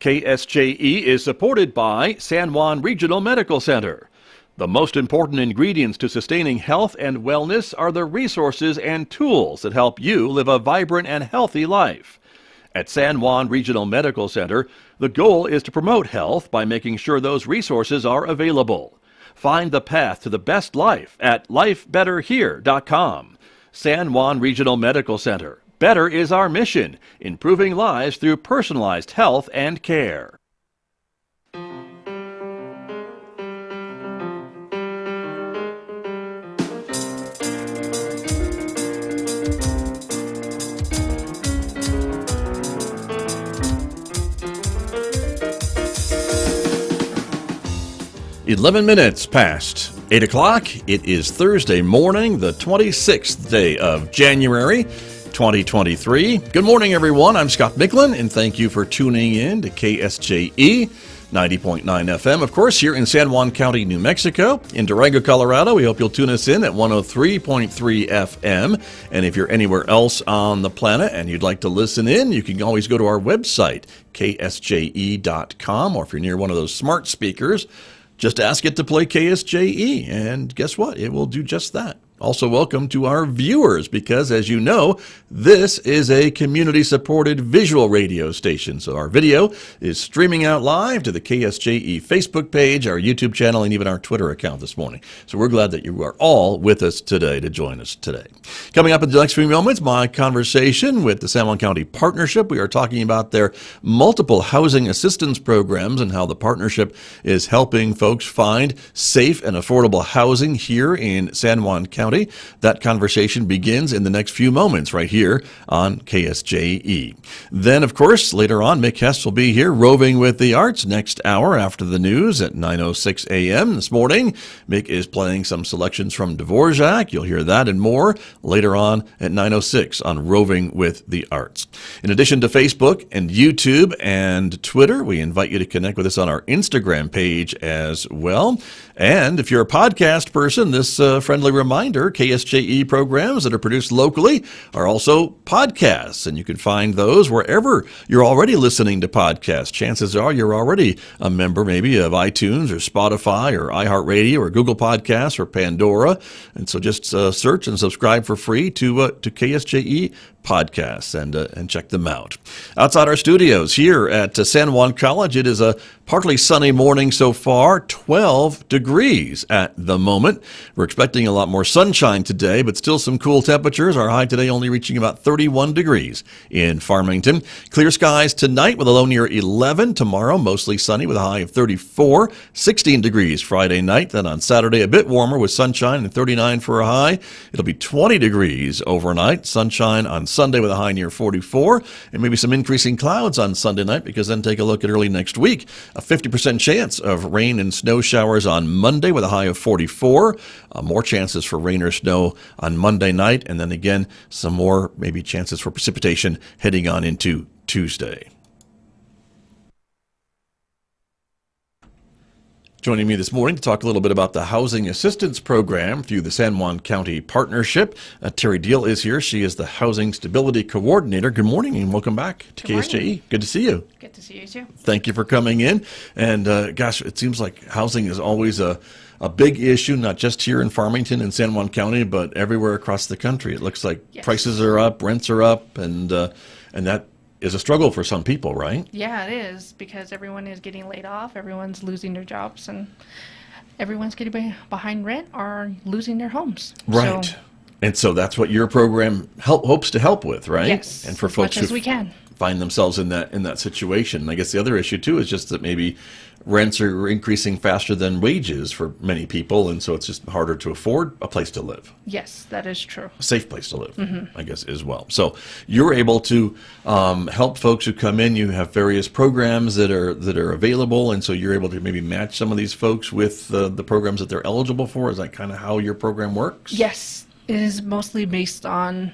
KSJE is supported by San Juan Regional Medical Center. The most important ingredients to sustaining health and wellness are the resources and tools that help you live a vibrant and healthy life. At San Juan Regional Medical Center, the goal is to promote health by making sure those resources are available. Find the path to the best life at lifebetterhere.com. San Juan Regional Medical Center. Better is our mission, improving lives through personalized health and care. "11 minutes past 8 o'clock. It is Thursday morning, the 26th day of January, 2023. Good morning, everyone. I'm Scott Michlin, and thank you for tuning in to KSJE 90.9 FM. Of course, here in San Juan County, New Mexico. In Durango, Colorado, we hope you'll tune us in at 103.3 FM. And if you're anywhere else on the planet and you'd like to listen in, you can always go to our website, ksje.com, or if you're near one of those smart speakers, just ask it to play KSJE, and guess what? It will do just that. Also, welcome to our viewers, because as you know, this is a community-supported visual radio station. So our video is streaming out live to the KSJE Facebook page, our YouTube channel, and even our Twitter account this morning. So we're glad that you are all with us today to join us today. Coming up in the next few moments, my conversation with the San Juan County Partnership. We are talking about their multiple housing assistance programs and how the partnership is helping folks find safe and affordable housing here in San Juan County. That conversation begins in the next few moments right here on KSJE. Then, of course, later on, Mick Hess will be here roving with the arts next hour after the news at 9:06 a.m. this morning. Mick is playing some selections from Dvorak. You'll hear that and more later on at 9:06 on Roving with the Arts. In addition to Facebook and YouTube and Twitter, we invite you to connect with us on our Instagram page as well. And if you're a podcast person, this friendly reminder, KSJE programs that are produced locally are also podcasts, and you can find those wherever you're already listening to podcasts. Chances are you're already a member maybe of iTunes or Spotify or iHeartRadio or Google Podcasts or Pandora, and so just search and subscribe for free to KSJE podcasts and check them out. Outside our studios here at San Juan College, it is a partly sunny morning so far, 12 degrees at the moment. We're expecting a lot more sunshine today, but still some cool temperatures. Our high today only reaching about 31 degrees in Farmington. Clear skies tonight with a low near 11. Tomorrow, mostly sunny with a high of 34. 16 degrees Friday night. Then on Saturday, a bit warmer with sunshine and 39 for a high. It'll be 20 degrees overnight. Sunshine on Sunday with a high near 44. And maybe some increasing clouds on Sunday night, because then take a look at early next week. A 50% chance of rain and snow showers on Monday with a high of 44. More chances for rain or snow on Monday night. And then again, some more maybe chances for precipitation heading on into Tuesday. Joining me this morning to talk a little bit about the Housing Assistance Program through the San Juan County Partnership. Terry Deal is here. She is the Housing Stability Coordinator. Good morning and welcome back to KSJE. Good to see you. Good to see you too. Thank you for coming in. And gosh, it seems like housing is always a big issue, not just here in Farmington and San Juan County, but everywhere across the country. It looks like prices are up, rents are up, and that is a struggle for some people, right? Yeah, it is, because everyone is getting laid off, everyone's losing their jobs, and everyone's getting behind rent or losing their homes. Right. So, and so that's what your program hopes to help with, right? Yes, and for as folks much as who we can find themselves in that situation. And I guess the other issue too is just that maybe rents are increasing faster than wages for many people, and so it's just harder to afford a place to live. Yes, that is true. A safe place to live, I guess, as well. So you're able to help folks who come in. You have various programs that are available, and so you're able to maybe match some of these folks with the programs that they're eligible for. Is that kind of how your program works? Yes, it is mostly based on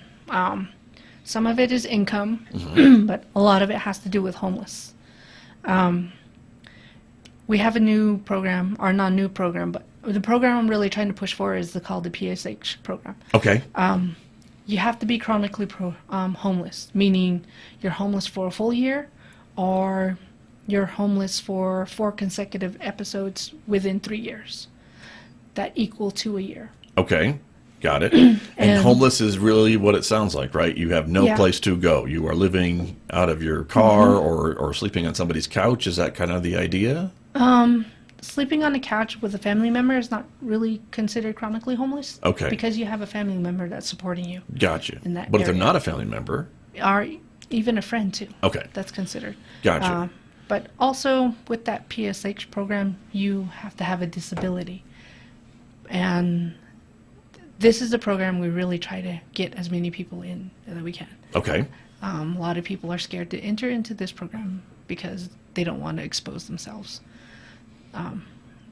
some of it is income, but a lot of it has to do with homeless. We have a new program, or not a new program, but the program I'm really trying to push for is called the PSH program. Okay. You have to be chronically homeless, meaning you're homeless for a full year, or you're homeless for 4 consecutive episodes within 3 years. That equal to a year. Okay. Got it. And And- homeless is really what it sounds like, right? You have no Yeah. place to go. You are living out of your car or sleeping on somebody's couch. Is that kind of the idea? Sleeping on a couch with a family member is not really considered chronically homeless. Okay. Because you have a family member that's supporting you. Gotcha. In that But if they're area. not a family member, Or even a friend too. okay. That's considered. Gotcha. But also with that PSH program, you have to have a disability. And this is the program we really try to get as many people in that we can. Okay. A lot of people are scared to enter into this program because they don't want to expose themselves.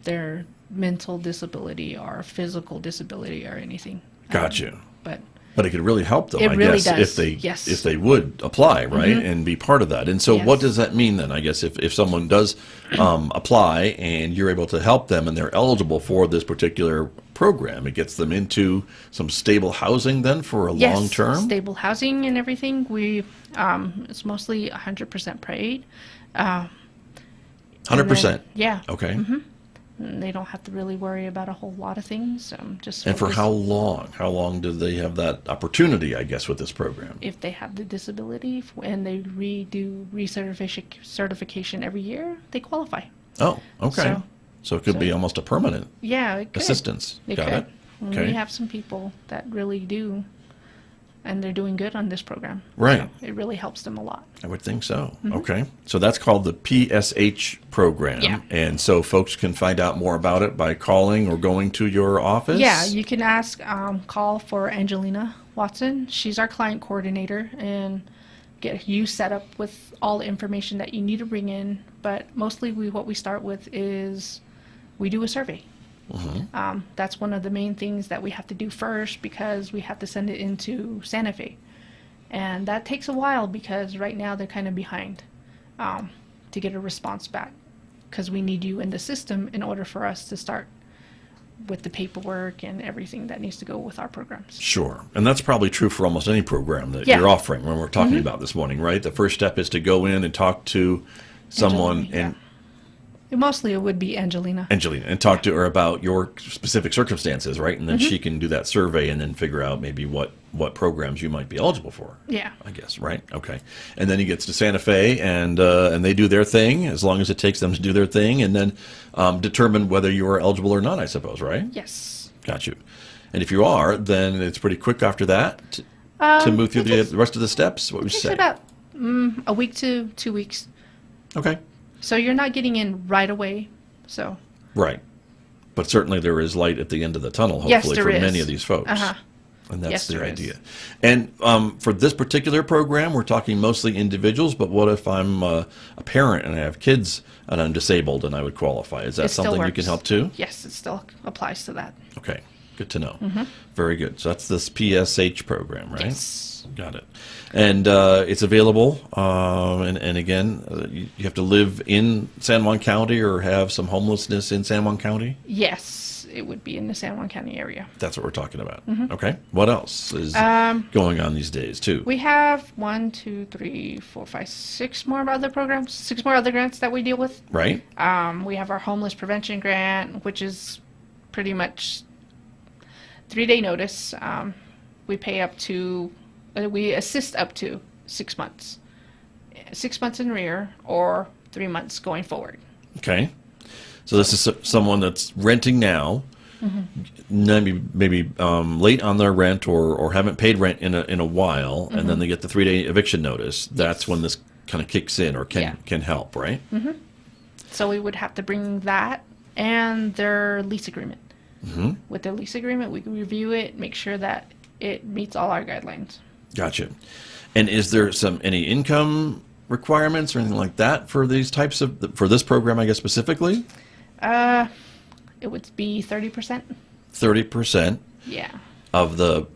Their mental disability or physical disability or anything. Gotcha. But But it could really help them, It I really guess, does, if yes. they would apply, right, and be part of that. And so, what Yes. does that mean then? I guess if someone does apply and you're able to help them and they're eligible for this particular program, it gets them into some stable housing then for a yes, long term. stable housing and everything. It's mostly 100% paid. 100%. Yeah. Okay. And they don't have to really worry about a whole lot of things. Just And for focus- how long? How long do they have that opportunity? I guess with this program. if they have the disability and they redo certification every year, they qualify. Oh, okay. So it could so- be almost a permanent Yeah, it could. assistance. It Got could. it. And Okay. we have some people that really do, and they're doing good on this program. Right. So it really helps them a lot. I would think so. Okay. So that's called the PSH program. Yeah. And so folks can find out more about it by calling or going to your office? Yeah, you can call for Angelina Watson. She's our client coordinator and get you set up with all the information that you need to bring in. But mostly what we start with is we do a survey. That's one of the main things that we have to do first because we have to send it into Santa Fe. And that takes a while because right now they're kind of behind to get a response back because we need you in the system in order for us to start with the paperwork and everything that needs to go with our programs. Sure. And that's probably true for almost any program that Yeah. you're offering when we're talking about this morning, right? The first step is to go in and talk to someone Angelina, Mostly it would be Angelina. and talk to her about your specific circumstances, right? And then she can do that survey and then figure out maybe what programs you might be eligible for. Yeah. I guess, right? Okay. And then he gets to Santa Fe and they do their thing as long as it takes them to do their thing and then determine whether you are eligible or not, I suppose, right? Yes. Got you. And if you are, then it's pretty quick after that to move through the rest of the steps. What would you It's say? about a week to 2 weeks. Okay. So you're not getting in right away. So Right. But certainly there is light at the end of the tunnel, Yes, hopefully, there for is. many of these folks. Uh-huh. And that's Yes, the there is. idea. And for this particular program, we're talking mostly individuals, but what if I'm a parent and I have kids and I'm disabled and I would qualify? Is that it still something you can works. help too? Yes, it still applies to that. Okay. Good to know. Mm-hmm. Very good. So that's this PSH program, right? Yes. Got it. And it's available. And again, you have to live in San Juan County or have some homelessness in San Juan County. Yes, it would be in the San Juan County area. That's what we're talking about. Okay. What else is going on these days too? We have 6 more other programs, 6 more other grants that we deal with. Right? We have our homeless prevention grant, which is pretty much 3-day notice. We pay up to, we assist up to 6 months. 6 months in rear or 3 months going forward. Okay. So this is someone that's renting now, maybe late on their rent or haven't paid rent in a while, and then they get the 3-day eviction notice. That's when this kind of kicks in or can help, right? So we would have to bring that and their lease agreement. With their lease agreement, we can review it, make sure that it meets all our guidelines. Gotcha. And is there any income requirements or anything like that for these types for this program, I guess specifically? It would be 30%. 30% Yeah. of the,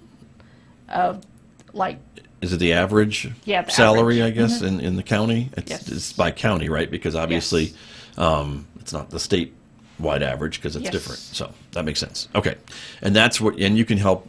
Like, is it the average Yeah, the salary, average. I guess, in the county? Yes. It's by county, right? Because obviously it's not the state-wide average because it's Yes. different. So that makes sense. Okay. And and you can help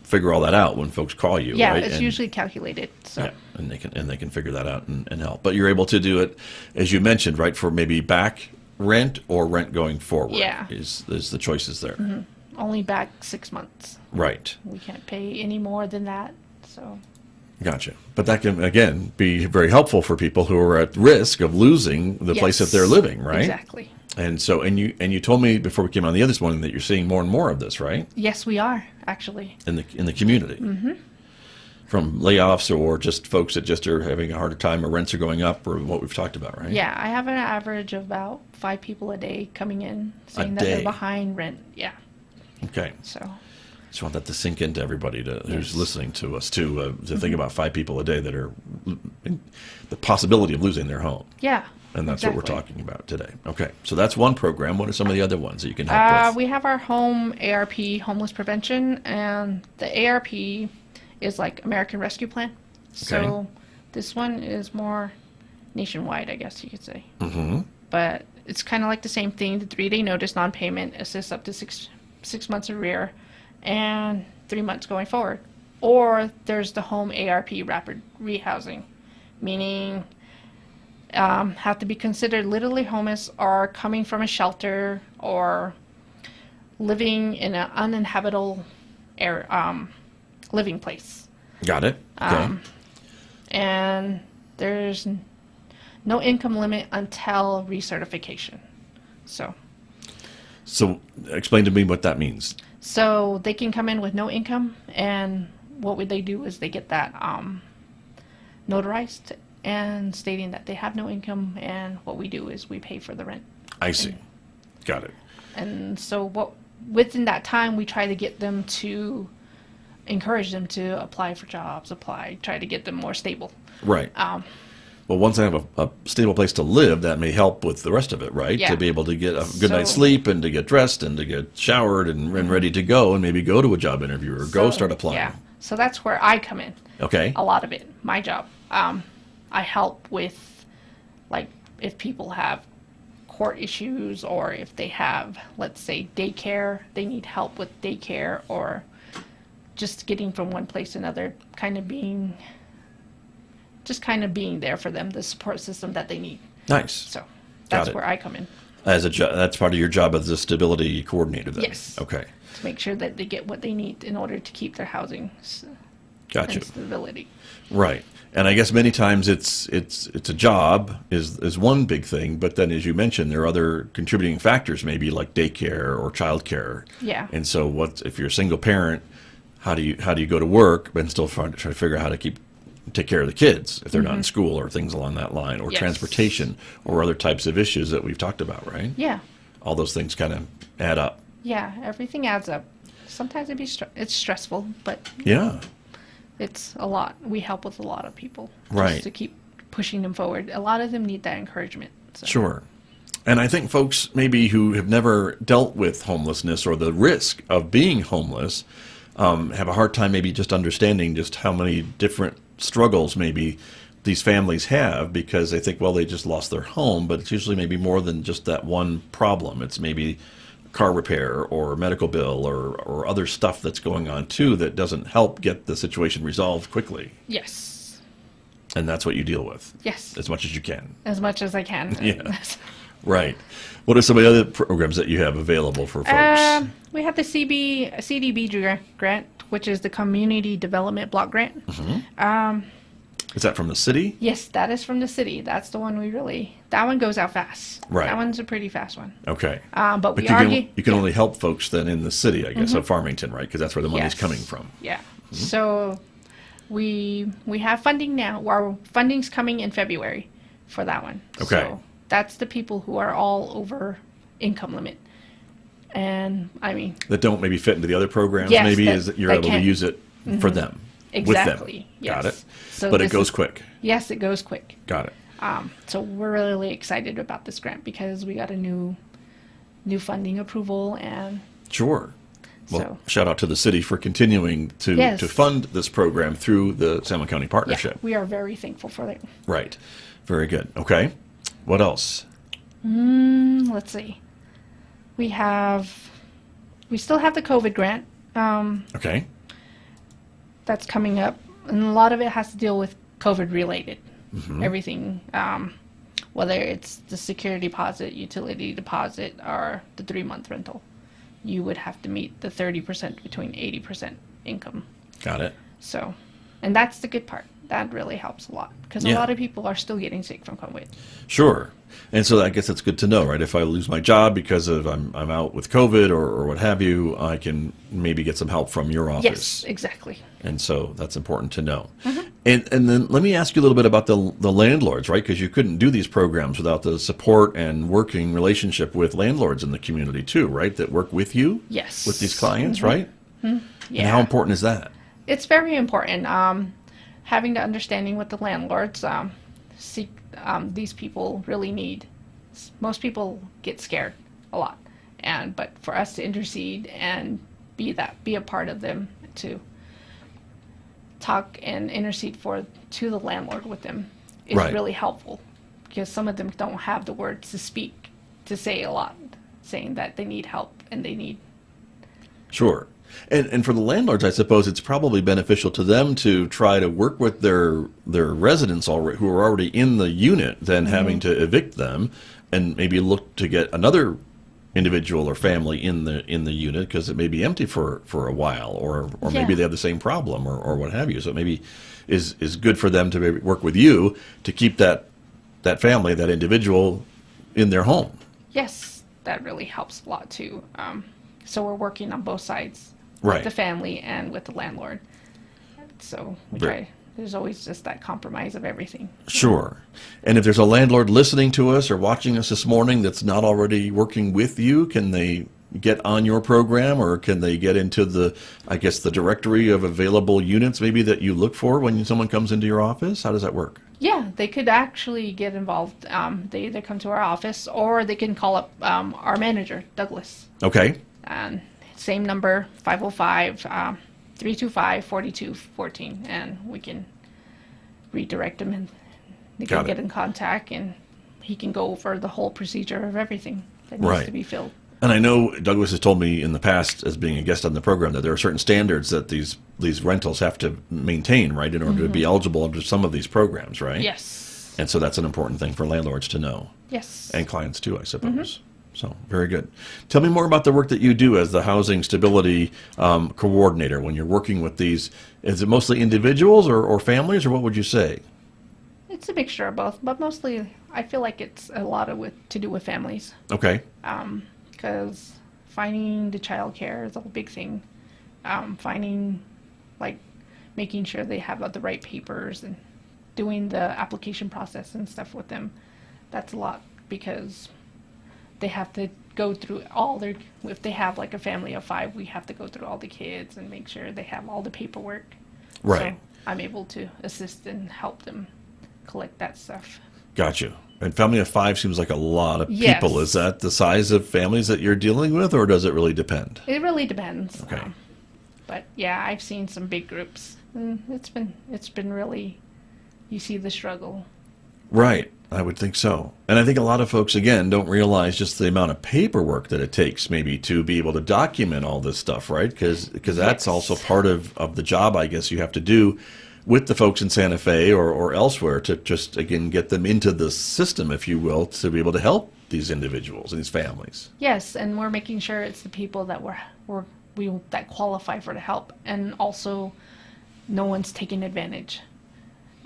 figure all that out when folks call you, yeah, right? it's And- usually calculated. So Yeah, and they can figure that out and help. But you're able to do it, as you mentioned, right, for maybe back rent or rent going forward. Yeah. Is the choices there. Mm-hmm. Only back 6 months. Right. We can't pay any more than that. So. Gotcha. But that can, again, be very helpful for people who are at risk of losing the place that they're living, right? Exactly. And so, and you told me before we came on the other this morning that you're seeing more and more of this, right? Yes, we are, actually. In the community. Mm-hmm. From layoffs or just folks that just are having a harder time or rents are going up or what we've talked about, right? Yeah, I have an average of about 5 people a day coming in saying that day. they're behind rent. Yeah. Okay. So. Just want that to sink into everybody who's listening to us too, to think about 5 people a day that are in the possibility of losing their home. Yeah. And that's what we're talking about today. Okay. So that's one program. What are some of the other ones that you can help with? We have our home ARP, homeless prevention, and the ARP is like American Rescue Plan. So this one is more nationwide, I guess you could say. Mm-hmm. But it's kind of like the same thing. The 3-day notice non-payment assists up to six months arrear and 3 months going forward. Or there's the home ARP, rapid rehousing, meaning have to be considered literally homeless or coming from a shelter or living in an uninhabitable living place. Got it. Okay. And there's no income limit until recertification. So explain to me what that means. So they can come in with no income, and what would they do is they get that notarized and stating that they have no income, and what we do is we pay for the rent. I see. Got it. And so within that time, we try to get them to encourage them to apply for jobs, try to get them more stable. Right. Well, once they have a stable place to live, that may help with the rest of it, right? Yeah. To be able to get a good night's sleep and to get dressed and to get showered and ready to go and maybe go to a job interview or go start applying. Yeah. So that's where I come in. Okay. A lot of it, my job. I help with, like, if people have court issues or if they have, let's say, daycare, they need help with daycare or just getting from one place to another, kind of being there for them, the support system that they need. Nice. So that's where I come in. That's part of your job as a stability coordinator then? Yes. Okay. To make sure that they get what they need in order to keep their housing Gotcha. and stability. Right. And I guess many times it's a job is one big thing, but then as you mentioned, there are other contributing factors, maybe like daycare or childcare. Yeah. And so if you're a single parent, how do you go to work and still try to figure out how to take care of the kids if they're not in school or things along that line, or transportation or other types of issues that we've talked about, right? Yeah. All those things kind of add up. Yeah, everything adds up. Sometimes it's stressful, but Yeah. it's a lot. We help with a lot of people. Right. Just to keep pushing them forward. A lot of them need that encouragement. So. Sure. And I think folks maybe who have never dealt with homelessness or the risk of being homeless have a hard time maybe just understanding just how many different struggles maybe these families have, because they think, well, they just lost their home, but it's usually maybe more than just that one problem. It's maybe car repair or medical bill or other stuff that's going on too that doesn't help get the situation resolved quickly. Yes. And that's what you deal with. Yes. As much as you can. As much as I can. Yeah. Right. What are some of the other programs that you have available for folks? We have the CDB grant, which is the Community Development Block Grant. Mm-hmm. Is that from the city? Yes, that is from the city. That's the one that one goes out fast. Right. That one's a pretty fast one. Okay. But you can only help folks then in the city, I guess, of Farmington, right? Because that's where the money's coming from. Yeah. Mm-hmm. So we have funding now. Our funding's coming in February for that one. Okay. So that's the people who are all over income limit. And I mean, that don't maybe fit into the other programs, yes, maybe, is that you're able to use it for them. Exactly. With them. Yes. Got it. So but it goes quick. Yes, it goes quick. Got it. So we're really excited about this grant because we got a new funding approval, and sure. Well, shout out to the city for continuing to fund this program through the San Juan County Partnership. Yeah, we are very thankful for that. Right. Very good. Okay. What else? Let's see. We still have the COVID grant. Okay. That's coming up, and a lot of it has to deal with COVID related. Everything, whether it's the security deposit, utility deposit, or the 3-month rental, you would have to meet the 30% between 80% income. Got it. So, and that's the good part. That really helps a lot because a lot of people are still getting sick from COVID. Sure. And so I guess that's good to know, right? If I lose my job because of I'm out with COVID or what have you, I can maybe get some help from your office. Yes, exactly. And so that's important to know. And then let me ask you a little bit about the landlords, right? Because you couldn't do these programs without the support and working relationship with landlords in the community too, right? That work with you. Yes. With these clients, right? Yeah. And how important is that? It's very important. Having the understanding with the landlords, these people really need. Most people get scared a lot, but for us to intercede and be a part of them, to talk and intercede to the landlord with them is really helpful, because some of them don't have the words to speak, to say a lot, saying that they need help and they need. Sure. And for the landlords, I suppose it's probably beneficial to them to try to work with their residents already, who are already in the unit, than having to evict them and maybe look to get another individual or family in the unit, because it may be empty for a while, or maybe they have the same problem or what have you. So it maybe is good for them to maybe work with you to keep that family, that individual, in their home. Yes, that really helps a lot too. So we're working on both sides. Right. With the family and with the landlord. So we try. There's always just that compromise of everything. Sure. And if there's a landlord listening to us or watching us this morning that's not already working with you, can they get on your program, or can they get into the directory of available units maybe that you look for when someone comes into your office? How does that work? Yeah, they could actually get involved. They either come to our office or they can call up our manager, Douglas. Okay. And same number, 505-325-4214, and we can redirect them and they can get in contact, and he can go over the whole procedure of everything that needs to be filled. And I know Douglas has told me in the past, as being a guest on the program, that there are certain standards that these rentals have to maintain, right, in order to be eligible under some of these programs, right? Yes. And so that's an important thing for landlords to know. Yes. And clients too, I suppose. So, very good. Tell me more about the work that you do as the housing stability coordinator when you're working with these. Is it mostly individuals or families, or what would you say? It's a mixture of both, but mostly I feel like it's a lot to do with families. Okay. Because finding the child care is a big thing. Making sure they have the right papers and doing the application process and stuff with them. That's a lot, because they have to go through if they have like a family of 5, we have to go through all the kids and make sure they have all the paperwork. Right. So I'm able to assist and help them collect that stuff. Gotcha. And family of 5 seems like a lot of people. Yes. Is that the size of families that you're dealing with, or does it really depend? It really depends. Okay. But yeah, I've seen some big groups, and it's been really, you see the struggle. Right. I would think so. And I think a lot of folks, again, don't realize just the amount of paperwork that it takes maybe to be able to document all this stuff, right? Because that's also part of the job, I guess, you have to do with the folks in Santa Fe or elsewhere to just, again, get them into the system, if you will, to be able to help these individuals and these families. Yes, and we're making sure it's the people that that qualify for the help, and also no one's taking advantage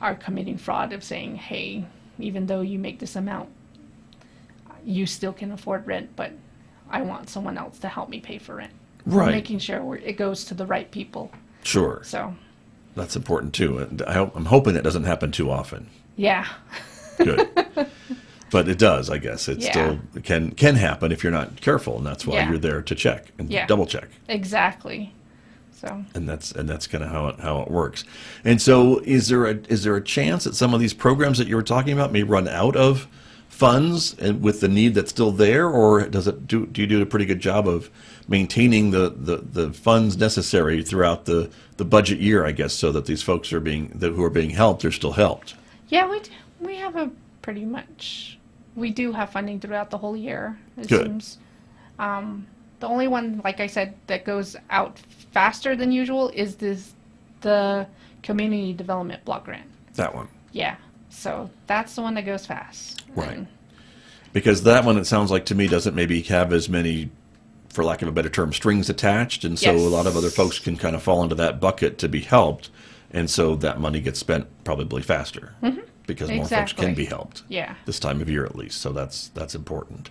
or committing fraud of saying, hey, even though you make this amount, you still can afford rent, but I want someone else to help me pay for rent. Right. We're making sure it goes to the right people. Sure. So that's important too. And I'm hoping it doesn't happen too often. Yeah. Good. But it does, I guess. It still can happen if you're not careful, and that's why you're there to check and double check. Exactly. So. And that's kind of how it works. And so, is there a chance that some of these programs that you were talking about may run out of funds, and with the need that's still there, or do you do a pretty good job of maintaining the funds necessary throughout the budget year, I guess, so that these folks who are being helped are still helped? Yeah, we have we do have funding throughout the whole year, it Good. seems. The only one, like I said, that goes out faster than usual is the community development block grant. That one. Yeah. So that's the one that goes fast. Right. And Because that one, it sounds like to me, doesn't maybe have as many, for lack of a better term, strings attached. And so Yes. a lot of other folks can kind of fall into that bucket to be helped. And so that money gets spent probably faster because more folks can Exactly. be helped. Yeah. This time of year at least. So that's important.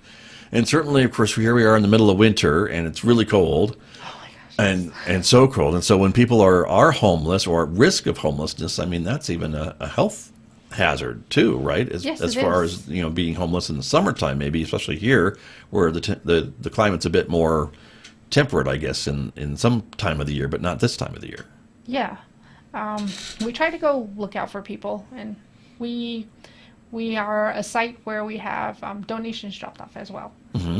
And certainly, of course, here we are in the middle of winter and it's really cold. Oh my gosh. And so cold. And so when people are homeless or at risk of homelessness, I mean, that's even a health hazard too, right? Yes, As it far is. as, you know, being homeless in the summertime, maybe, especially here where the climate's a bit more temperate, I guess, in some time of the year, but not this time of the year. Yeah. We try to go look out for people, and we are a site where we have donations dropped off as well.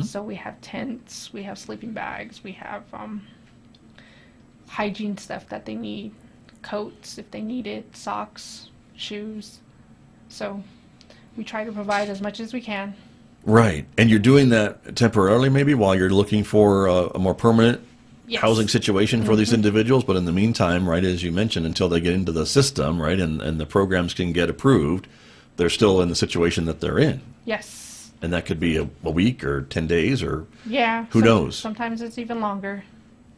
So we have tents, we have sleeping bags, we have hygiene stuff that they need, coats if they need it, socks, shoes. So we try to provide as much as we can. Right. And you're doing that temporarily maybe while you're looking for a more permanent Yes. housing situation for these individuals. But in the meantime, right, as you mentioned, until they get into the system, right, and the programs can get approved, they're still in the situation that they're in. Yes. And that could be a week or 10 days or Yeah. Who knows? Sometimes it's even longer.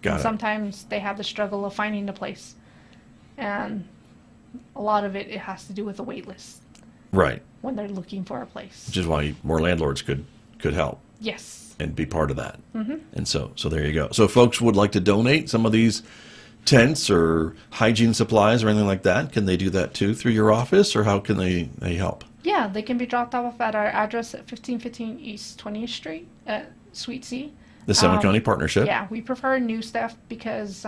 Got And it. sometimes they have the struggle of finding a place. And a lot of it has to do with the wait list Right. when they're looking for a place. Which is why more landlords could help Yes. and be part of that. And so there you go. So if folks would like to donate some of these tents or hygiene supplies or anything like that, can they do that too through your office, or how can they help? Yeah, they can be dropped off at our address at 1515 East 20th Street at Suite C. The San Juan County Partnership. Yeah, we prefer new stuff because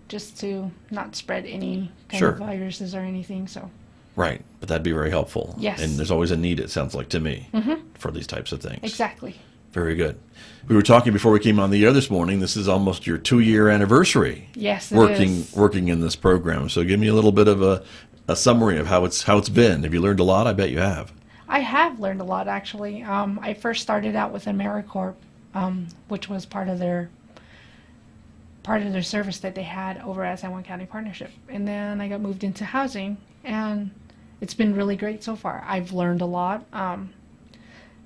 just to not spread any kind Sure. of viruses or anything. So Right. But that'd be very helpful. Yes. And there's always a need, it sounds like to me, for these types of things. exactly. Very good. We were talking before we came on the air this morning. This is almost your 2-year anniversary Yes, it is. working in this program. So give me a little bit of a summary of how it's been. Have you learned a lot? I bet you have. I have learned a lot, actually. I first started out with AmeriCorps, which was part of their service that they had over at San Juan County Partnership. And then I got moved into housing, and it's been really great so far. I've learned a lot,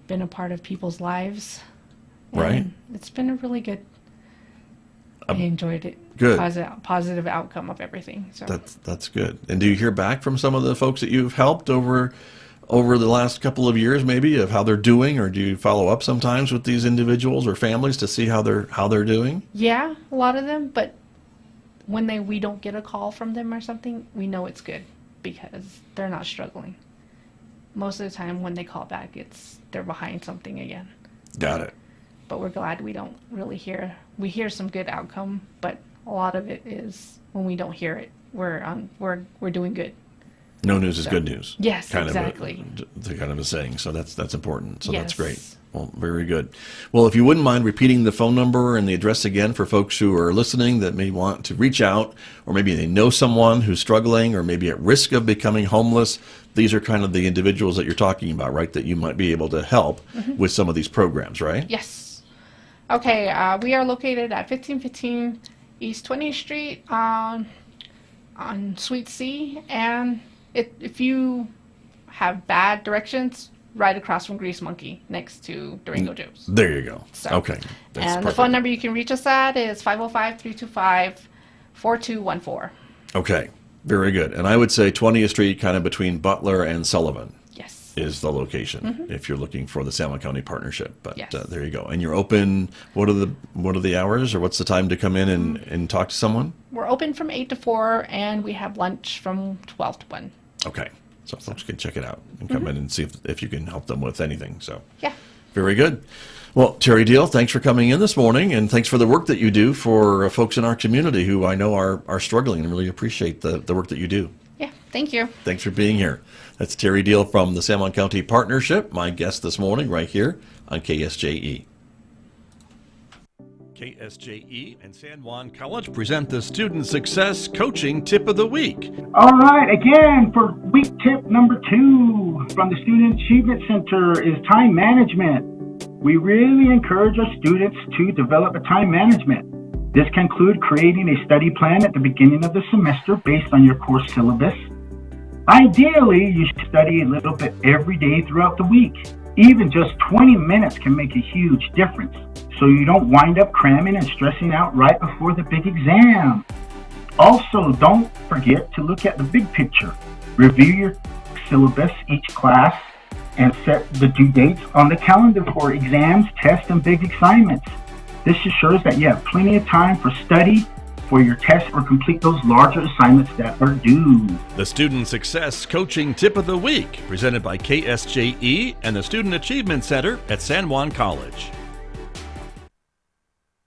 been a part of people's lives. and Right. It's been a really good, I enjoyed it. Good. Positive outcome of everything. So That's good. And do you hear back from some of the folks that you've helped over the last couple of years, maybe, of how they're doing, or do you follow up sometimes with these individuals or families to see how they're doing? yeah, a lot of them, but when we don't get a call from them or something, we know it's good because they're not struggling. Most of the time when they call back, they're behind something again. Got it. But we're glad we don't really we hear some good outcome, but a lot of it is when we don't hear it, we're doing good. No news is good news. Yes, kind exactly. The kind of a saying. So that's important. So that's Yes. great. Well, very good. Well, if you wouldn't mind repeating the phone number and the address again for folks who are listening that may want to reach out, or maybe they know someone who's struggling or maybe at risk of becoming homeless. These are kind of the individuals that you're talking about, right? That you might be able to help with some of these programs, right? Yes. Okay, we are located at 1515 East 20th Street on Suite C, and if you have bad directions, right across from Grease Monkey, next to Durango Joe's. There you go. So- Okay. That's And the perfect. phone number you can reach us at is 505-325-4214. Okay. Very good. And I would say 20th Street, kind of between Butler and Sullivan, Yes. is the location if you're looking for the San Juan County Partnership. But Yes. there you go. And you're open. What are the hours, or what's the time to come in and talk to someone? We're open from 8 to 4, and we have lunch from 12 to 1. Okay. So folks can check it out and come in and see if you can help them with anything. So Yeah. very good. Well, Terry Deal, thanks for coming in this morning, and thanks for the work that you do for folks in our community who I know are struggling, and really appreciate the work that you do. Yeah. Thank you. Thanks for being here. That's Terry Deal from the San Juan County Partnership, my guest this morning right here on KSJE. KSJE and San Juan College present the Student Success Coaching Tip of the Week. All right, again, for week tip number 2 from the Student Achievement Center is time management. We really encourage our students to develop a time management. This can include creating a study plan at the beginning of the semester based on your course syllabus, Ideally, you should study a little bit every day throughout the week. Even just 20 minutes can make a huge difference, so you don't wind up cramming and stressing out right before the big exam. Also, don't forget to look at the big picture. Review your syllabus each class and set the due dates on the calendar for exams, tests, and big assignments. This assures that you have plenty of time for study for your tests or complete those larger assignments that are due. The Student Success Coaching Tip of the Week, presented by KSJE and the Student Achievement Center at San Juan College.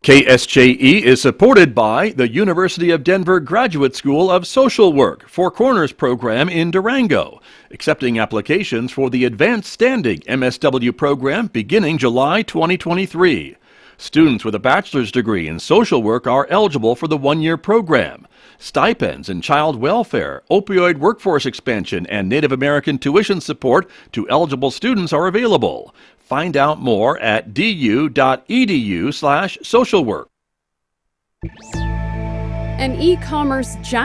KSJE is supported by the University of Denver Graduate School of Social Work Four Corners program in Durango, accepting applications for the Advanced Standing MSW program beginning July 2023. Students with a bachelor's degree in social work are eligible for the one-year program. Stipends in child welfare, opioid workforce expansion, and Native American tuition support to eligible students are available. Find out more at du.edu/socialwork. An e-commerce giant